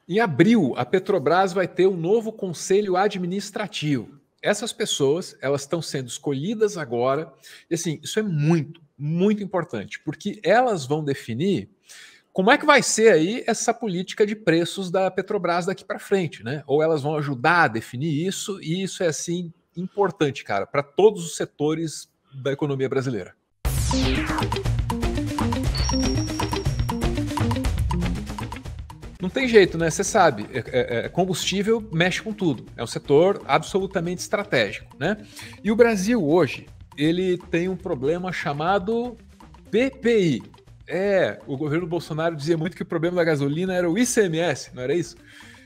Em abril, a Petrobras vai ter um novo conselho administrativo. Essas pessoas, elas estão sendo escolhidas agora, e assim, isso é muito, muito importante, porque elas vão definir como é que vai ser aí essa política de preços da Petrobras daqui para frente, né? Ou elas vão ajudar a definir isso, e isso é assim importante, cara, para todos os setores da economia brasileira. Não tem jeito, né? Você sabe, combustível mexe com tudo. É um setor absolutamente estratégico, né? E o Brasil hoje, ele tem um problema chamado PPI. O governo Bolsonaro dizia muito que o problema da gasolina era o ICMS, não era isso?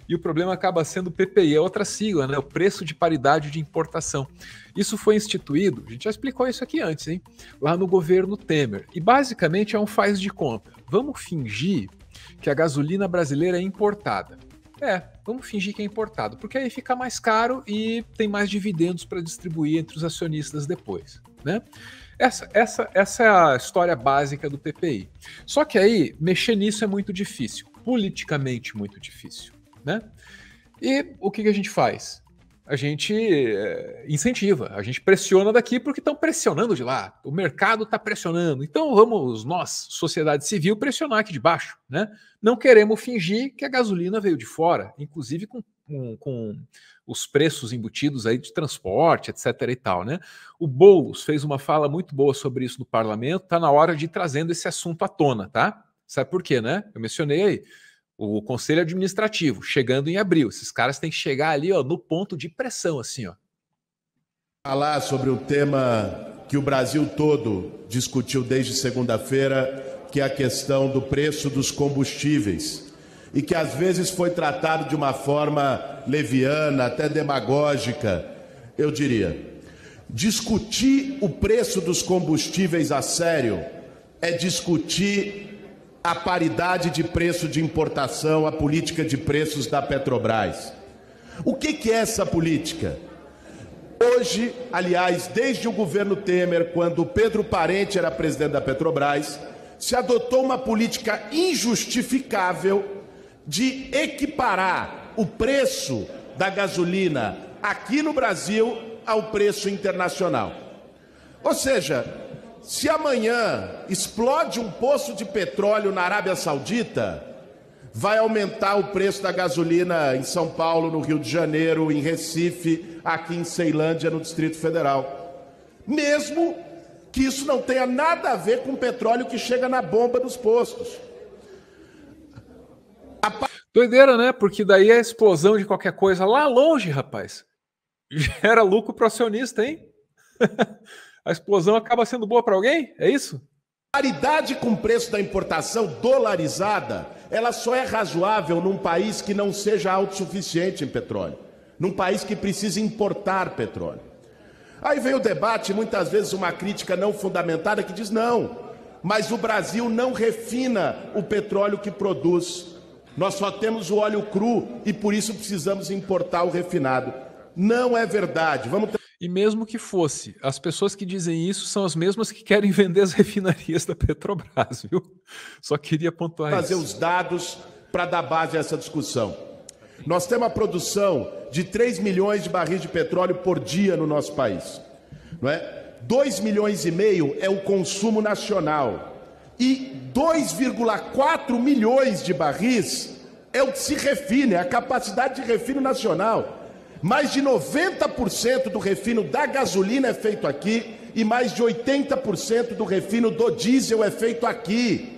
E o problema acaba sendo o PPI, é outra sigla, né? O preço de paridade de importação. Isso foi instituído, a gente já explicou isso aqui antes, hein? Lá no governo Temer. E basicamente é um faz de conta. Vamos fingir que a gasolina brasileira é importada. Vamos fingir que é importado, porque aí fica mais caro e tem mais dividendos para distribuir entre os acionistas depois, né? Essa é a história básica do PPI. Só que aí, mexer nisso é muito difícil, politicamente muito difícil, né? E o que a gente faz? A gente incentiva, a gente pressiona daqui porque estão pressionando de lá. O mercado está pressionando. Então vamos nós, sociedade civil, pressionar aqui de baixo, né? Não queremos fingir que a gasolina veio de fora, inclusive com os preços embutidos aí de transporte, etc. e tal, né? O Boulos fez uma fala muito boa sobre isso no parlamento. Está na hora de ir trazendo esse assunto à tona, tá? Sabe por quê, né? Eu mencionei aí. O Conselho Administrativo, chegando em abril. Esses caras têm que chegar ali, ó, no ponto de pressão, assim, ó. Falar sobre o tema que o Brasil todo discutiu desde segunda-feira, que é a questão do preço dos combustíveis, e que às vezes foi tratado de uma forma leviana, até demagógica, eu diria. Discutir o preço dos combustíveis a sério é discutir a paridade de preço de importação, a política de preços da Petrobras. O que é essa política? Hoje, aliás, desde o governo Temer, quando o Pedro Parente era presidente da Petrobras, se adotou uma política injustificável de equiparar o preço da gasolina aqui no Brasil ao preço internacional. Ou seja, se amanhã explode um poço de petróleo na Arábia Saudita, vai aumentar o preço da gasolina em São Paulo, no Rio de Janeiro, em Recife, aqui em Ceilândia, no Distrito Federal. Mesmo que isso não tenha nada a ver com o petróleo que chega na bomba dos postos. Doideira, né? Porque daí a explosão de qualquer coisa lá longe, rapaz, gera lucro para o acionista, hein? A explosão acaba sendo boa para alguém? É isso? Paridade com o preço da importação dolarizada, ela só é razoável num país que não seja autossuficiente em petróleo, num país que precisa importar petróleo. Aí vem o debate, muitas vezes uma crítica não fundamentada que diz não, mas o Brasil não refina o petróleo que produz. Nós só temos o óleo cru e por isso precisamos importar o refinado. Não é verdade. E mesmo que fosse, as pessoas que dizem isso são as mesmas que querem vender as refinarias da Petrobras, viu? Só queria pontuar fazer isso. Os dados para dar base a essa discussão. Nós temos a produção de 3 milhões de barris de petróleo por dia no nosso país, não é? 2 milhões e meio é o consumo nacional e 2,4 milhões de barris é o que se refina, é a capacidade de refino nacional. Mais de 90% do refino da gasolina é feito aqui e mais de 80% do refino do diesel é feito aqui.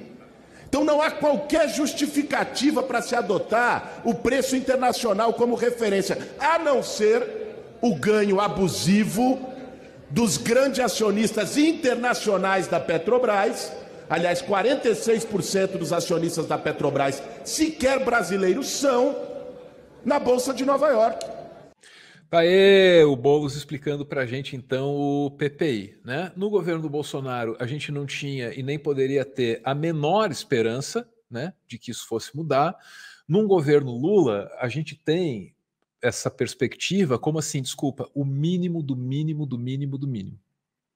Então não há qualquer justificativa para se adotar o preço internacional como referência, a não ser o ganho abusivo dos grandes acionistas internacionais da Petrobras. Aliás, 46% dos acionistas da Petrobras, sequer brasileiros, são na Bolsa de Nova York. Tá aí o Boulos explicando para a gente, então, o PPI, né? No governo do Bolsonaro, a gente não tinha e nem poderia ter a menor esperança, né, de que isso fosse mudar. Num governo Lula, a gente tem essa perspectiva, como assim, desculpa, o mínimo do mínimo do mínimo do mínimo.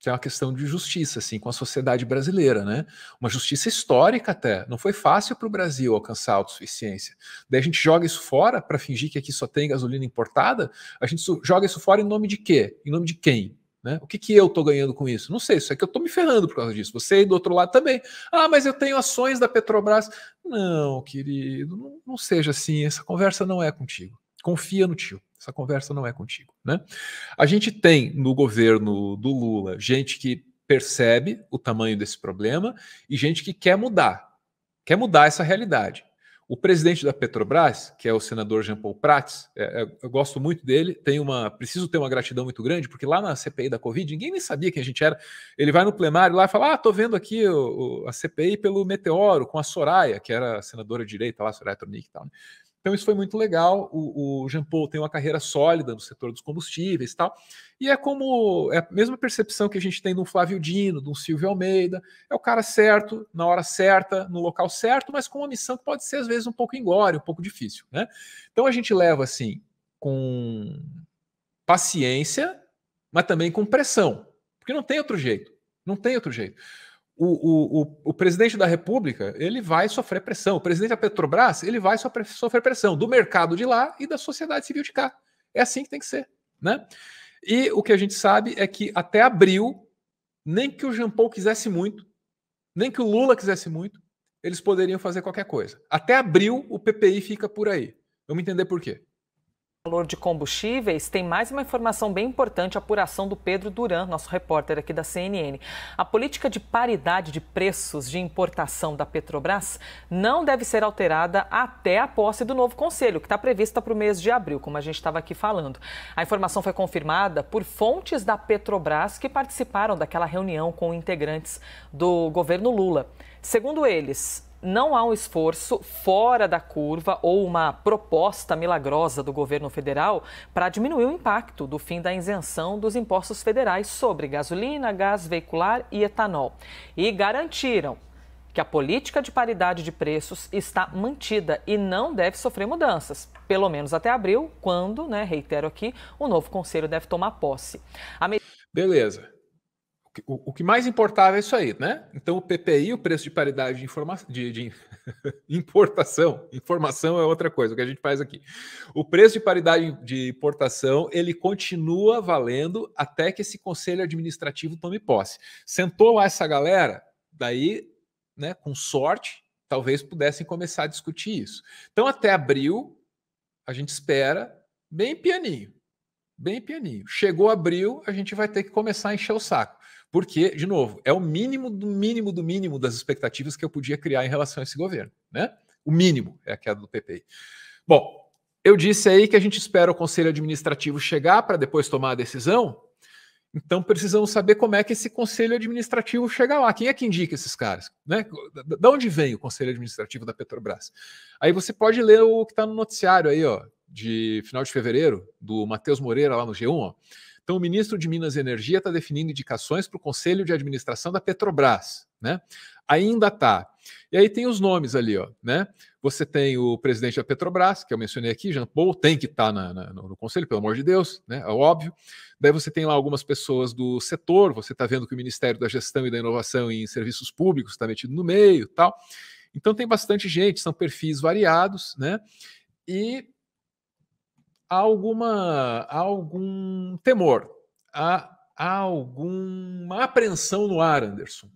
que é uma questão de justiça, assim, com a sociedade brasileira, né? Uma justiça histórica até. Não foi fácil para o Brasil alcançar a autossuficiência. Daí a gente joga isso fora para fingir que aqui só tem gasolina importada. A gente joga isso fora em nome de quê? Em nome de quem? Né? O que, que eu estou ganhando com isso? Não sei, isso é que eu estou me ferrando por causa disso. Você aí do outro lado também. Ah, mas eu tenho ações da Petrobras. Não, querido, não seja assim. Essa conversa não é contigo. Confia no tio. Essa conversa não é contigo, né? A gente tem no governo do Lula gente que percebe o tamanho desse problema e gente que quer mudar essa realidade. O presidente da Petrobras, que é o senador Jean Paul Prats, eu gosto muito dele, preciso ter uma gratidão muito grande, porque lá na CPI da Covid, ninguém nem sabia quem a gente era. Ele vai no plenário lá e fala: tô vendo aqui a CPI pelo Meteoro, com a Soraya, que era a senadora de direita lá, Soraya Tronic e tal, né? Então isso foi muito legal. O Jean Paul tem uma carreira sólida no setor dos combustíveis e tal. E é a mesma percepção que a gente tem de um Flávio Dino, de um Silvio Almeida. É o cara certo, na hora certa, no local certo, mas com uma missão que pode ser às vezes um pouco inglória, um pouco difícil, né? Então a gente leva assim com paciência, mas também com pressão, porque não tem outro jeito. Não tem outro jeito. O presidente da República, ele vai sofrer pressão. O presidente da Petrobras, ele vai sofrer pressão do mercado de lá e da sociedade civil de cá. É assim que tem que ser, né? E o que a gente sabe é que até abril, nem que o Jean Paul quisesse muito, nem que o Lula quisesse muito, eles poderiam fazer qualquer coisa. Até abril, o PPI fica por aí. Vamos entender por quê. Valor de combustíveis, tem mais uma informação bem importante, a apuração do Pedro Duran, nosso repórter aqui da CNN. A política de paridade de preços de importação da Petrobras não deve ser alterada até a posse do novo conselho, que está prevista para o mês de abril, como a gente estava aqui falando. A informação foi confirmada por fontes da Petrobras que participaram daquela reunião com integrantes do governo Lula. Segundo eles, não há um esforço fora da curva ou uma proposta milagrosa do governo federal para diminuir o impacto do fim da isenção dos impostos federais sobre gasolina, gás veicular e etanol. E garantiram que a política de paridade de preços está mantida e não deve sofrer mudanças, pelo menos até abril, quando, reitero aqui, o novo conselho deve tomar posse. Beleza. O que mais importava é isso aí, né? Então o PPI, o preço de paridade de importação, informação é outra coisa, o que a gente faz aqui. O preço de paridade de importação, ele continua valendo até que esse conselho administrativo tome posse. Sentou lá essa galera, daí, né, com sorte, talvez pudessem começar a discutir isso. Então até abril, a gente espera bem pianinho. Bem pianinho. Chegou abril, a gente vai ter que começar a encher o saco. Porque, de novo, é o mínimo do mínimo do mínimo das expectativas que eu podia criar em relação a esse governo, né? O mínimo é a queda do PPI. Bom, eu disse aí que a gente espera o Conselho Administrativo chegar para depois tomar a decisão. Então precisamos saber como é que esse Conselho Administrativo chega lá. Quem é que indica esses caras? Né? De onde vem o Conselho Administrativo da Petrobras? Aí você pode ler o que está no noticiário aí, ó, de final de fevereiro, do Matheus Moreira lá no G1, ó. Então, o ministro de Minas e Energia está definindo indicações para o Conselho de Administração da Petrobras, né? Ainda tá. E aí tem os nomes ali, ó, né? Você tem o presidente da Petrobras, que eu mencionei aqui, Jean Paul, tem que estar no Conselho, pelo amor de Deus, né? É óbvio. Daí você tem lá algumas pessoas do setor, você está vendo que o Ministério da Gestão e da Inovação em Serviços Públicos está metido no meio, tal. Então tem bastante gente, são perfis variados, né? E há algum temor, há alguma apreensão no ar, Anderson,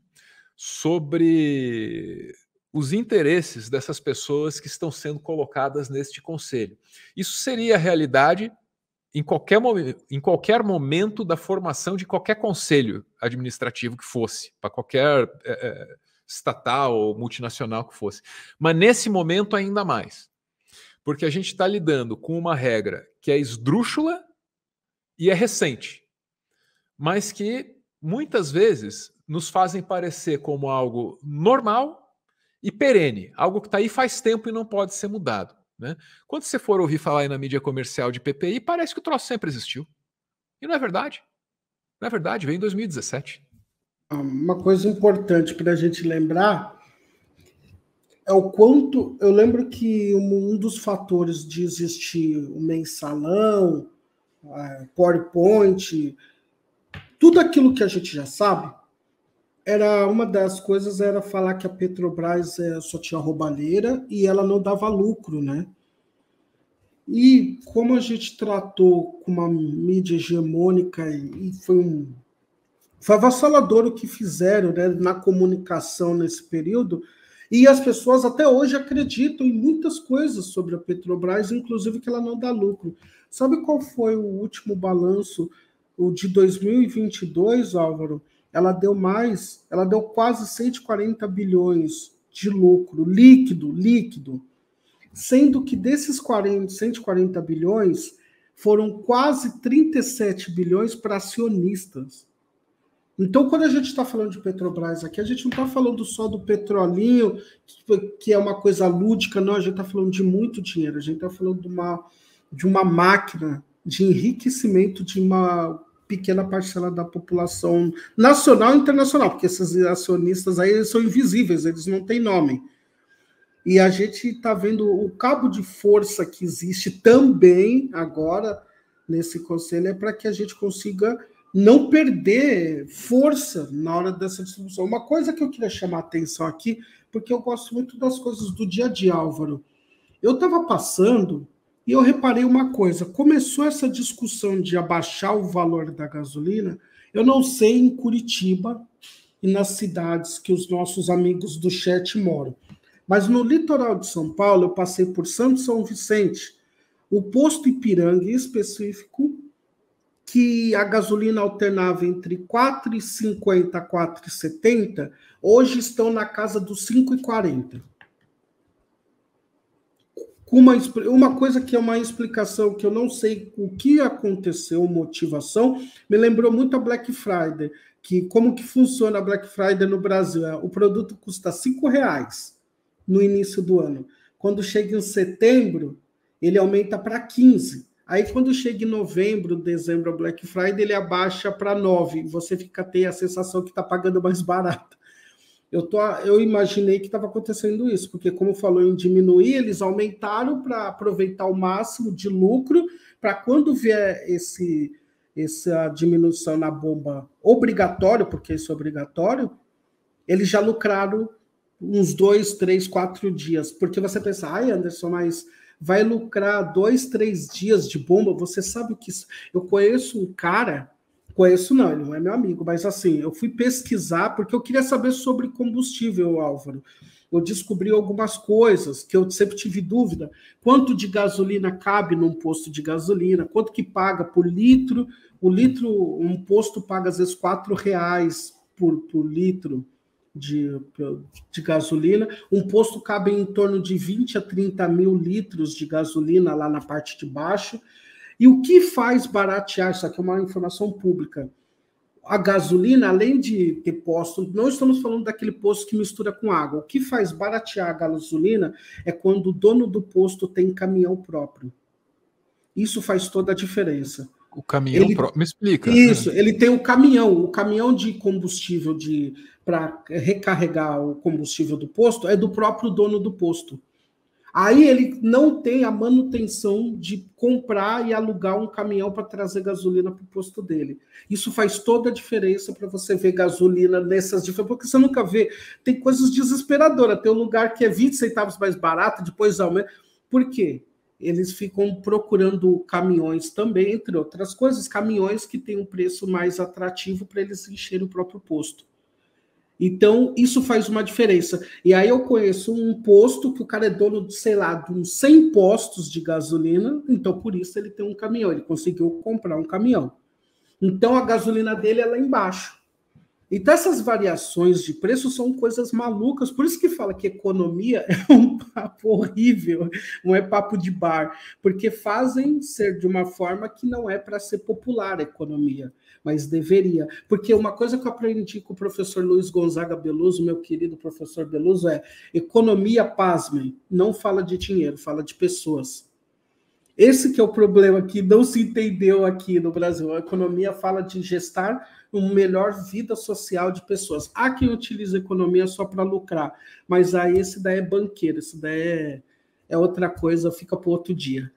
sobre os interesses dessas pessoas que estão sendo colocadas neste conselho. Isso seria a realidade em qualquer momento da formação de qualquer conselho administrativo que fosse, para qualquer estatal ou multinacional que fosse. Mas nesse momento ainda mais. Porque a gente está lidando com uma regra que é esdrúxula e é recente, mas que muitas vezes nos fazem parecer como algo normal e perene, algo que está aí faz tempo e não pode ser mudado, né? Quando você for ouvir falar aí na mídia comercial de PPI, parece que o troço sempre existiu. E não é verdade. Não é verdade, veio em 2017. Uma coisa importante para a gente lembrar é o quanto... Eu lembro que um dos fatores de existir o mensalão, PowerPoint, Tudo aquilo que a gente já sabe, uma das coisas era falar que a Petrobras só tinha roubalheira e ela não dava lucro, né? E como a gente tratou com uma mídia hegemônica e foi avassalador o que fizeram, né, na comunicação nesse período, e as pessoas até hoje acreditam em muitas coisas sobre a Petrobras, inclusive que ela não dá lucro. Sabe qual foi o último balanço, o de 2022, Álvaro? Ela deu quase 140 bilhões de lucro, líquido, sendo que desses 140 bilhões, foram quase 37 bilhões para acionistas. Então, quando a gente está falando de Petrobras aqui, a gente não está falando só do petrolinho, que é uma coisa lúdica, não, a gente está falando de muito dinheiro, a gente está falando de uma máquina de enriquecimento de uma pequena parcela da população nacional e internacional, porque esses acionistas aí eles são invisíveis, eles não têm nome. E a gente está vendo o cabo de força que existe também agora nesse conselho é para que a gente consiga não perder força na hora dessa distribuição. Uma coisa que eu queria chamar a atenção aqui, porque eu gosto muito das coisas do dia a dia, Álvaro. Eu estava passando e eu reparei uma coisa. Começou essa discussão de abaixar o valor da gasolina. Eu não sei em Curitiba e nas cidades que os nossos amigos do chat moram. Mas no litoral de São Paulo, eu passei por Santo São Vicente, o posto Ipiranga em específico, que a gasolina alternava entre R$ 4,50 a R$ 4,70, hoje estão na casa dos R$ 5,40. Uma coisa que é uma explicação que eu não sei o que aconteceu, motivação, me lembrou muito a Black Friday, que como que funciona a Black Friday no Brasil? O produto custa R$ 5,00 no início do ano. Quando chega em setembro, ele aumenta para 15. Aí, quando chega em novembro, dezembro, a Black Friday, ele abaixa para 9. Você tem a sensação que está pagando mais barato. Eu imaginei que estava acontecendo isso, porque, como falou em diminuir, eles aumentaram para aproveitar o máximo de lucro, para quando vier essa diminuição na bomba obrigatório, porque isso é obrigatório, eles já lucraram uns 2, 3, 4 dias. Porque você pensa, ai, Anderson, mas vai lucrar 2, 3 dias de bomba? Você sabe que eu conheço um cara, não, ele não é meu amigo, mas assim, eu fui pesquisar porque eu queria saber sobre combustível, Álvaro. Eu descobri algumas coisas que eu sempre tive dúvida. Quanto de gasolina cabe num posto de gasolina? Quanto que paga por litro? Um posto paga às vezes R$4 por litro de gasolina. Um posto cabe em torno de 20 a 30 mil litros de gasolina lá na parte de baixo. E o que faz baratear, isso aqui é uma informação pública, a gasolina, além de ter posto, não estamos falando daquele posto que mistura com água, o que faz baratear a gasolina é quando o dono do posto tem caminhão próprio. Isso faz toda a diferença. O caminhão próprio, me explica. Isso, ele tem o caminhão de combustível para recarregar o combustível do posto é do próprio dono do posto. Aí ele não tem a manutenção de comprar e alugar um caminhão para trazer gasolina para o posto dele. Isso faz toda a diferença para você ver gasolina nessas diferenças, porque você nunca vê. Tem coisas desesperadoras. Tem um lugar que é 20 centavos mais barato, depois aumenta. Por quê? Eles ficam procurando caminhões também, entre outras coisas, caminhões que têm um preço mais atrativo para eles encherem o próprio posto. Então, isso faz uma diferença. E aí eu conheço um posto que o cara é dono de, sei lá, de uns 100 postos de gasolina, então por isso ele tem um caminhão, ele conseguiu comprar um caminhão. Então a gasolina dele é lá embaixo. Então essas variações de preço são coisas malucas, por isso que fala que economia é um papo horrível, não é papo de bar, porque fazem ser de uma forma que não é para ser popular a economia, mas deveria. Porque uma coisa que eu aprendi com o professor Luiz Gonzaga Beluso, meu querido professor Beluso, é economia, pasmem, não fala de dinheiro, fala de pessoas. Esse que é o problema que não se entendeu aqui no Brasil. A economia fala de gestar uma melhor vida social de pessoas. Há quem utiliza a economia só para lucrar, mas aí esse daí é banqueiro, esse daí é outra coisa, fica para outro dia.